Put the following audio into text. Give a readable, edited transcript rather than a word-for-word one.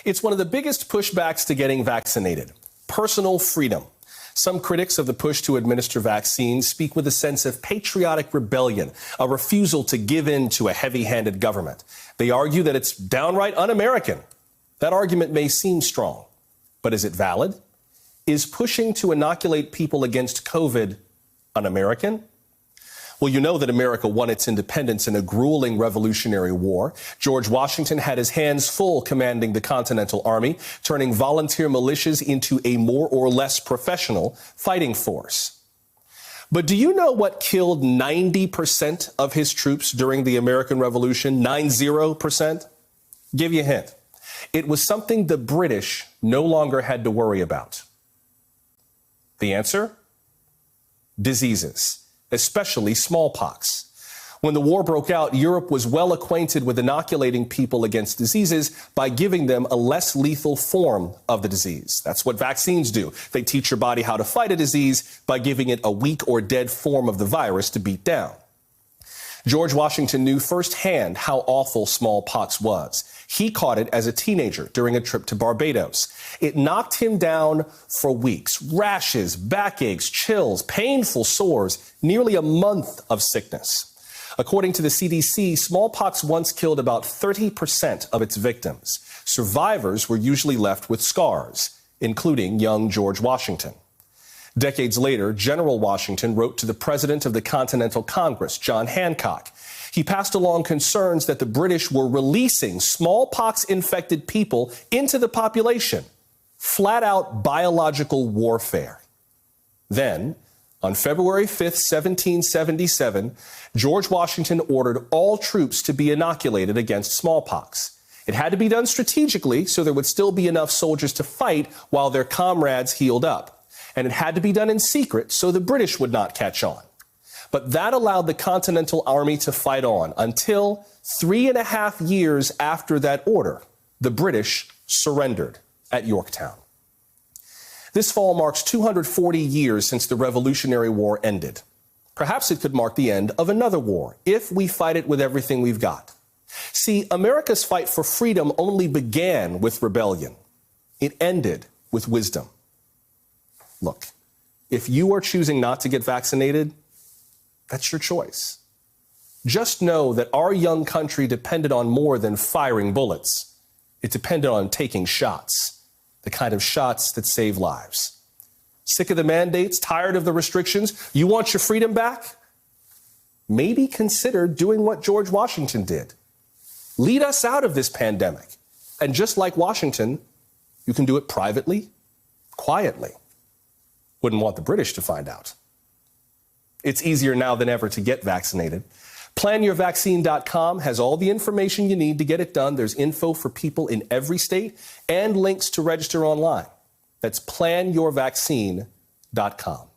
It's one of the biggest pushbacks to getting vaccinated: personal freedom. Some critics of the push to administer vaccines speak with a sense of patriotic rebellion, a refusal to give in to a heavy-handed government. They argue that it's downright un-American. That argument may seem strong, but is it valid? Is pushing to inoculate people against COVID un-American? Well, you know that America won its independence in a grueling Revolutionary War. George Washington had his hands full commanding the Continental Army, turning volunteer militias into a more or less professional fighting force. But do you know what killed 90% of his troops during the American Revolution? 90%? Give you a hint. It was something the British no longer had to worry about. The answer? Diseases, especially smallpox. When the war broke out, Europe was well acquainted with inoculating people against diseases by giving them a less lethal form of the disease. That's what vaccines do. They teach your body how to fight a disease by giving it a weak or dead form of the virus to beat down. George Washington knew firsthand how awful smallpox was. He caught it as a teenager during a trip to Barbados. It knocked him down for weeks. Rashes, backaches, chills, painful sores, nearly a month of sickness. According to the CDC, smallpox once killed about 30% of its victims. Survivors were usually left with scars, including young George Washington. Decades later, General Washington wrote to the president of the Continental Congress, John Hancock. He passed along concerns that the British were releasing smallpox-infected people into the population. Flat-out biological warfare. Then, on February 5th, 1777, George Washington ordered all troops to be inoculated against smallpox. It had to be done strategically so there would still be enough soldiers to fight while their comrades healed up. And it had to be done in secret so the British would not catch on. But that allowed the Continental Army to fight on until 3.5 years after that order, the British surrendered at Yorktown. This fall marks 240 years since the Revolutionary War ended. Perhaps it could mark the end of another war if we fight it with everything we've got. See, America's fight for freedom only began with rebellion. It ended with wisdom. Look, if you are choosing not to get vaccinated, that's your choice. Just know that our young country depended on more than firing bullets. It depended on taking shots, the kind of shots that save lives. Sick of the mandates, tired of the restrictions, you want your freedom back? Maybe consider doing what George Washington did. Lead us out of this pandemic. And just like Washington, you can do it privately, quietly. Wouldn't want the British to find out. It's easier now than ever to get vaccinated. PlanYourVaccine.com has all the information you need to get it done. There's info for people in every state and links to register online. That's PlanYourVaccine.com.